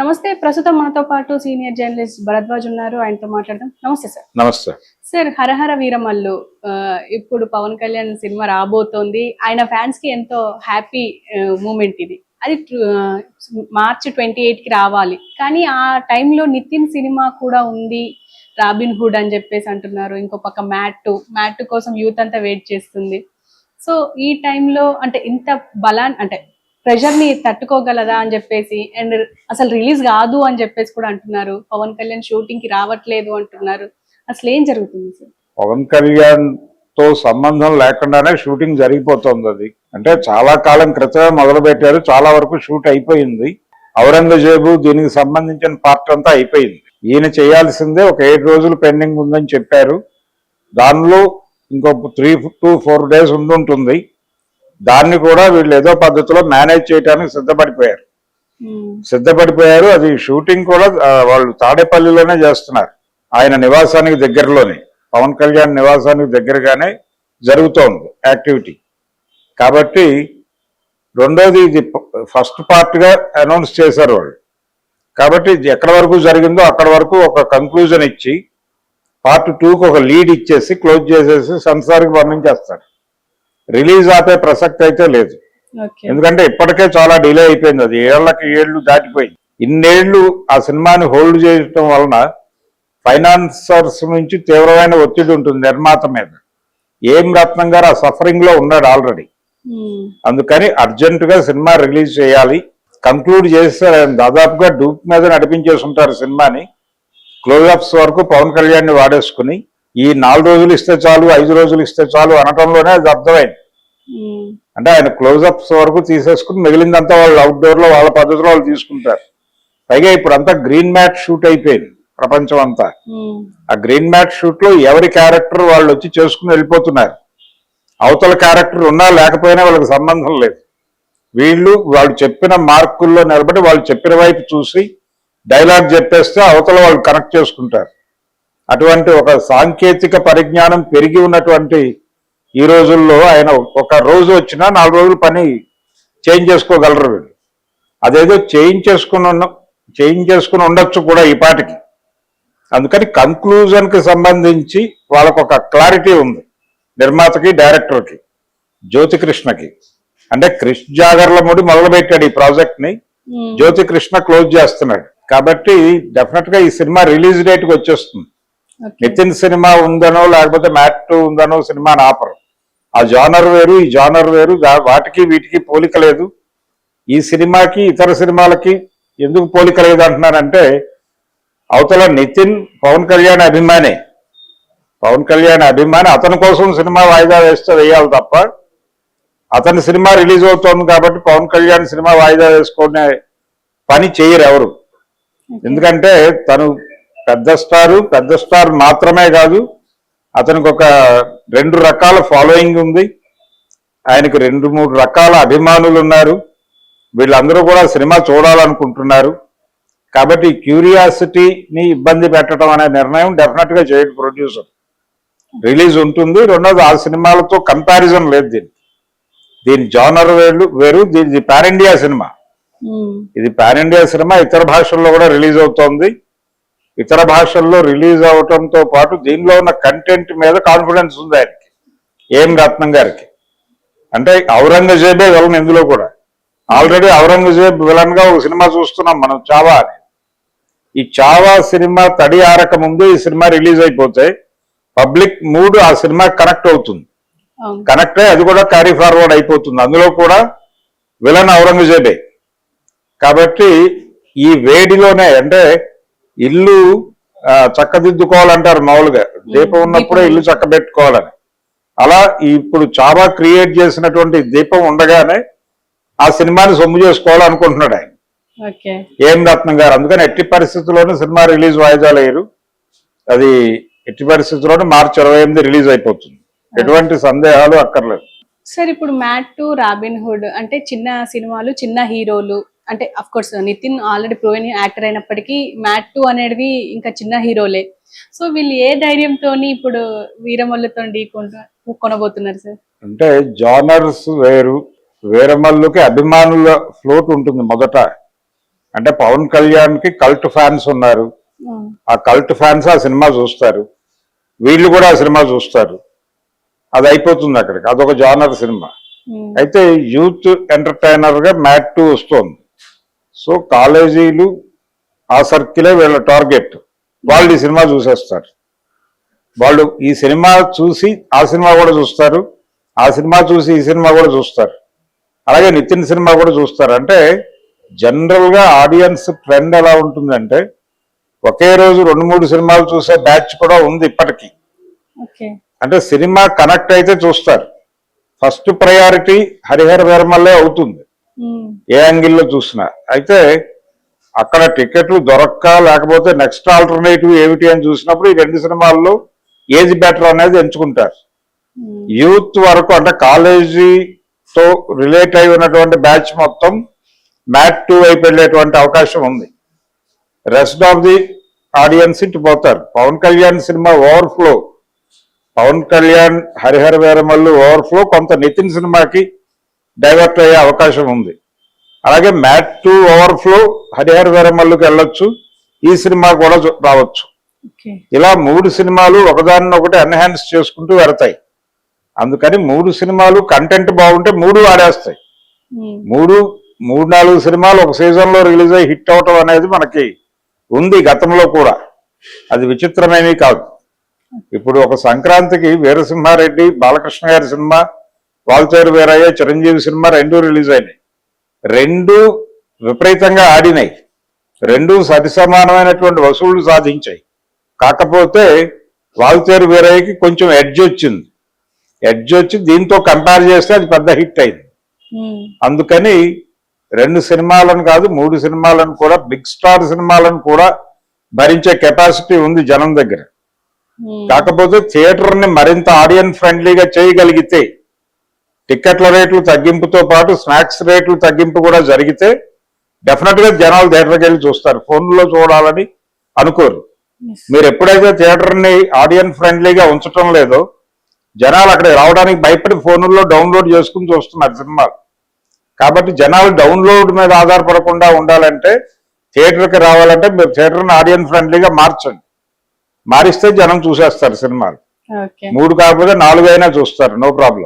నమస్తే. ప్రస్తుతం మనతో పాటు సీనియర్ జర్నలిస్ట్ భరద్వాజ్ ఉన్నారు. ఆయనతో మాట్లాడదాం. నమస్తే సార్. నమస్తే సార్, 'హరహర వీరమల్లు' ఇప్పుడు పవన్ కళ్యాణ్ సినిమా రాబోతోంది. ఆయన ఫ్యాన్స్ కి ఎంతో హ్యాపీ మూమెంట్ ఇది. అది మార్చి 28కి రావాలి. కానీ ఆ టైంలో నితిన్ సినిమా కూడా ఉంది, 'రాబిన్ హుడ్' అని చెప్పేసి అంటున్నారు. ఇంకో పక్క మ్యాట్ కోసం యూత్ అంతా వెయిట్ చేస్తుంది. సో ఈ టైంలో అంటే ఇంత అంటే ప్రెషర్ ని తట్టుకోగలదా అని చెప్పేసి, అండ్ అసలు రిలీజ్ కాదు అని చెప్పేసి కూడా అంటున్నారు. పవన్ కళ్యాణ్ షూటింగ్ కి రావట్లేదు అంటున్నారు. అసలు ఏం జరుగుతుంది సార్? పవన్ కళ్యాణ్ తో సంబంధం లేకుండానే షూటింగ్ జరిగిపోతుంది. అది అంటే చాలా కాలం క్రితమే మొదలు పెట్టారు. చాలా వరకు షూట్ అయిపోయింది. ఔరంగజేబు దీనికి సంబంధించిన పార్ట్ అంతా అయిపోయింది. ఈయన చేయాల్సిందే ఒక 7 రోజులు పెండింగ్ ఉందని చెప్పారు. దానిలో ఇంకో 3 to 4 days ఉండుంటుంది. దాన్ని కూడా వీళ్ళు ఏదో పద్ధతిలో మేనేజ్ చేయడానికి సిద్ధపడిపోయారు. అది షూటింగ్ కూడా వాళ్ళు తాడేపల్లిలోనే చేస్తున్నారు. ఆయన నివాసానికి దగ్గరలోనే, పవన్ కళ్యాణ్ నివాసానికి దగ్గరగానే జరుగుతోంది యాక్టివిటీ. కాబట్టి రెండోది ఇది ఫస్ట్ పార్ట్గా అనౌన్స్ చేశారు వాళ్ళు. కాబట్టి ఎక్కడి వరకు జరిగిందో అక్కడ వరకు ఒక కంక్లూజన్ ఇచ్చి పార్ట్ 2కి ఒక లీడ్ ఇచ్చేసి క్లోజ్ చేసేసి సెన్సార్కి పంపించేస్తారు. రిలీజ్ ఆపే ప్రసక్తి అయితే లేదు. ఎందుకంటే ఇప్పటికే చాలా డిలే అయిపోయింది. అది 7 దాటిపోయింది. ఇన్నేళ్లు ఆ సినిమాని హోల్డ్ చేయడం వలన ఫైనాన్సర్స్ నుంచి తీవ్రమైన ఒత్తిడి ఉంటుంది నిర్మాత మీద. ఏం రత్నం గారు ఆ సఫరింగ్ లో ఉన్నాడు ఆల్రెడీ. అందుకని అర్జెంట్ గా సినిమా రిలీజ్ చేయాలి. కంక్లూడ్ చేస్తారు. ఆయన దాదాపుగా డూప్ మీద నడిపించేసి ఉంటారు సినిమాని. క్లోజప్స్ వరకు పవన్ కళ్యాణ్ ని వాడేసుకుని ఈ 4 రోజులు ఇస్తే చాలు, 5 రోజులు ఇస్తే చాలు అనటంలోనే అది అర్థమైంది. అంటే ఆయన క్లోజప్స్ వరకు తీసేసుకుని మిగిలిందంతా వాళ్ళు అవుట్డోర్ లో వాళ్ళ పద్ధతిలో వాళ్ళు తీసుకుంటారు. పైగా ఇప్పుడు అంతా గ్రీన్ మ్యాట్ షూట్ అయిపోయింది ప్రపంచం అంతా. ఆ గ్రీన్ మ్యాట్ షూట్ లో ఎవరి క్యారెక్టర్ వాళ్ళు వచ్చి చేసుకుని వెళ్ళిపోతున్నారు. అవతల క్యారెక్టర్ ఉన్నా లేకపోయినా వాళ్ళకి సంబంధం లేదు. వాళ్ళు చెప్పిన మార్కుల్లో నిలబడి వాళ్ళు చెప్పిన వైపు చూసి డైలాగ్ చెప్పేస్తే అవతల వాళ్ళు కనెక్ట్ చేసుకుంటారు. అటువంటి ఒక సాంకేతిక పరిజ్ఞానం పెరిగి ఉన్నటువంటి ఈ రోజుల్లో ఆయన ఒక రోజు వచ్చినా 4 రోజులు పని చేంజ్ చేసుకోగలరు వీళ్ళు. అదేదో చేంజ్ చేసుకుని ఉండొచ్చు కూడా ఈ పాటికి. అందుకని కంక్లూజన్కి సంబంధించి వాళ్ళకు ఒక క్లారిటీ ఉంది నిర్మాతకి, డైరెక్టర్కి, జ్యోతికృష్ణకి. అంటే కృష్ణ జాగర్లముడి మొదలుపెట్టాడు ఈ ప్రాజెక్ట్ని, జ్యోతికృష్ణ క్లోజ్ చేస్తున్నాడు. కాబట్టి డెఫినెట్గా ఈ సినిమా రిలీజ్ డేట్కి వచ్చేస్తుంది. నితిన్ సినిమా ఉందనో లేకపోతే మ్యాట్ ఉందనో సినిమాని ఆపరు. ఆ జానర్ వేరు, ఈ జానర్ వేరు. వాటికి వీటికి పోలిక లేదు. ఈ సినిమాకి ఇతర సినిమాలకి ఎందుకు పోలిక లేదు అంటున్నారంటే, అవతల నితిన్ పవన్ కళ్యాణ్ అభిమాని, అతని కోసం సినిమా వాయిదా వేస్తే వేయాలి తప్ప, అతని సినిమా రిలీజ్ అవుతోంది కాబట్టి పవన్ కళ్యాణ్ సినిమా వాయిదా వేసుకునే పని చేయరు ఎవరు. ఎందుకంటే తను పెద్ద స్టార్ మాత్రమే కాదు, అతనికి ఒక 2 రకాల ఫాలోయింగ్ ఉంది. ఆయనకి 2-3 రకాల అభిమానులు ఉన్నారు. వీళ్ళందరూ కూడా సినిమా చూడాలనుకుంటున్నారు. కాబట్టి క్యూరియాసిటీని ఇబ్బంది పెట్టడం అనే నిర్ణయం డెఫినెట్ గా చేయడు ప్రొడ్యూసర్. రిలీజ్ ఉంటుంది. రెండోది ఆ సినిమాలతో కంపారిజన్ లేదు దీని జానర్ వేరు. దీని పాన్ ఇండియా సినిమా. ఇది పాన్ ఇండియా సినిమా. ఇతర భాషల్లో కూడా రిలీజ్ అవుతోంది. ఇతర భాషల్లో రిలీజ్ అవటంతో పాటు దీనిలో ఉన్న కంటెంట్ మీద కాన్ఫిడెన్స్ ఉంది ఆయనకి, ఏం రత్నం గారికి. అంటే ఔరంగజేబే విలన్ ఇందులో కూడా. ఆల్రెడీ ఔరంగజేబ్ విలన్ గా ఒక సినిమా చూస్తున్నాం మనం, చావా అని. ఈ చావా సినిమా తడి ఆరక ముందు ఈ సినిమా రిలీజ్ అయిపోతే పబ్లిక్ మూడ్ ఆ సినిమా కనెక్ట్ అవుతుంది. కనెక్ట్ అయ్యి అది కూడా క్యారీ ఫార్వర్డ్ అయిపోతుంది. అందులో కూడా విలన్ ఔరంగజేబే. కాబట్టి ఈ వేడిలోనే, అంటే ఇల్లు చక్కదిద్దుకోవాలంటారు మామూలుగా, దీపం ఉన్నప్పుడే ఇల్లు చక్కబెట్టుకోవాలని. అలా ఇప్పుడు చావా క్రియేట్ చేసినటువంటి దీపం ఉండగానే ఆ సినిమాని సొమ్ము చేసుకోవాలనుకుంటున్నాడు ఆయన, ఏం రత్నం గారు. అందుకని ఎట్టి పరిస్థితుల్లోనూ సినిమా రిలీజ్ వాయిదా లేరు. అది ఎట్టి పరిస్థితుల్లోనూ మార్చి 28 రిలీజ్ అయిపోతుంది. ఎటువంటి సందేహాలు అక్కర్లేదు. సార్, ఇప్పుడు మ్యాట్, రాబిన్ హుడ్ అంటే చిన్న సినిమాలు, చిన్న హీరోలు. అంటే of course Nithin already proven actor అయినప్పటికీ మ్యాట్ అనేది ఇంకా చిన్న హీరోలే. సో వీళ్ళు ఏ ధైర్యంతో ఇప్పుడు వీరమల్లుతో కొనబోతున్నారు సార్? అంటే జానర్స్ వేరు. వీరమల్లుకి అభిమానుల ఫ్లోట్ ఉంటుంది మొదట. అంటే పవన్ కళ్యాణ్ కి కల్ట్ ఫ్యాన్స్ ఉన్నారు. ఆ కల్ట్ ఫ్యాన్స్ ఆ సినిమా చూస్తారు, వీళ్ళు కూడా ఆ సినిమా చూస్తారు, అది అయిపోతుంది అక్కడికి. అదొక జానర్ సినిమా. అయితే యూత్ ఎంటర్టైనర్ గా మ్యాట్ 2 వస్తుంది. సో కాలేజీలు ఆ సర్కిలే వీళ్ళ టార్గెట్. వాళ్ళు ఈ సినిమా చూసేస్తారు. వాళ్ళు ఈ సినిమా చూసి ఆ సినిమా కూడా చూస్తారు, ఆ సినిమా చూసి ఈ సినిమా కూడా చూస్తారు, అలాగే నితిన్ సినిమా కూడా చూస్తారు. అంటే జనరల్ గా ఆడియన్స్ ట్రెండ్ ఎలా ఉంటుందంటే ఒకే రోజు 2-3 సినిమాలు చూసే బ్యాచ్ కూడా ఉంది ఇప్పటికీ. అంటే సినిమా కనెక్ట్ అయితే చూస్తారు. ఫస్ట్ ప్రయారిటీ హరిహర వీరమల్లే అవుతుంది ఏ యాంగిల్లో చూసినా. అయితే అక్కడ టికెట్లు దొరక్క లేకపోతే నెక్స్ట్ ఆల్టర్నేటివ్ ఏమిటి అని చూసినప్పుడు ఈ 2 సినిమాల్లో ఏది బెటర్ అనేది ఎంచుకుంటారు. యూత్ వరకు అంటే కాలేజీతో రిలేట్ అయి ఉన్నటువంటి బ్యాచ్ మొత్తం మ్యాట్ 2 వైపు వెళ్ళేటువంటి అవకాశం ఉంది. రెస్ట్ ఆఫ్ ది ఆడియన్స్ ఇటు పోతారు. పవన్ కళ్యాణ్ సినిమా ఓవర్ఫ్లో, పవన్ కళ్యాణ్ హరిహర వీరమల్లు ఓవర్ఫ్లో కొంత నితిన్ సినిమాకి డైవర్ట్ అయ్యే అవకాశం ఉంది. అలాగే మ్యాట్ 2 ఓవర్ఫ్లో హరిహర వీరమల్లుకి వెళ్ళొచ్చు, ఈ సినిమా కూడా రావచ్చు. ఇలా 3 సినిమాలు ఒకదానినొకటి ఎన్హాన్స్ చేసుకుంటూ వెళతాయి. అందుకని 3 సినిమాలు కంటెంట్ బాగుంటే 3 ఆడేస్తాయి. 3-4 సినిమాలు ఒక సీజన్ లో రిలీజ్ అయ్యి హిట్ అవటం అనేది మనకి ఉంది గతంలో కూడా. అది విచిత్రమేమీ కాదు. ఇప్పుడు ఒక సంక్రాంతికి వీరసింహారెడ్డి బాలకృష్ణ గారి సినిమా, వాల్తేరు వీరయ్య చిరంజీవి సినిమా 2 రిలీజ్ అయినాయి. 2 విపరీతంగా ఆడినాయి, 2 సరిసమానమైనటువంటి వసూళ్లు సాధించాయి. కాకపోతే వాల్తేరు వీరయ్యకి కొంచెం ఎడ్జ్ వచ్చి దీంతో కంపేర్ చేస్తే అది పెద్ద హిట్ అయింది. అందుకని 2 సినిమాలను కాదు 3 సినిమాలను కూడా, బిగ్ స్టార్ సినిమాలను కూడా భరించే కెపాసిటీ ఉంది జనం దగ్గర. కాకపోతే థియేటర్ ని మరింత ఆడియన్స్ ఫ్రెండ్లీగా చేయగలిగితే, టికెట్ల రేట్లు తగ్గింపుతో పాటు స్నాక్స్ రేట్లు తగ్గింపు కూడా జరిగితే డెఫినెట్ గా జనాలు థియేటర్కి వెళ్ళి చూస్తారు, ఫోన్లో చూడాలని అనుకోరు. మీరు ఎప్పుడైతే థియేటర్ ని ఆడియన్స్ ఫ్రెండ్లీగా ఉంచటం లేదో జనాలు అక్కడికి రావడానికి భయపడి ఫోన్లో డౌన్లోడ్ చేసుకుని చూస్తున్నారు సినిమాలు. కాబట్టి జనాలు డౌన్లోడ్ మీద ఆధారపడకుండా ఉండాలంటే, థియేటర్కి రావాలంటే మీరు థియేటర్ని ఆడియన్స్ ఫ్రెండ్లీగా మార్చండి. మారిస్తే జనం చూసేస్తారు సినిమాలు. 3 కాకపోతే 4 అయినా చూస్తారు, నో ప్రాబ్లం.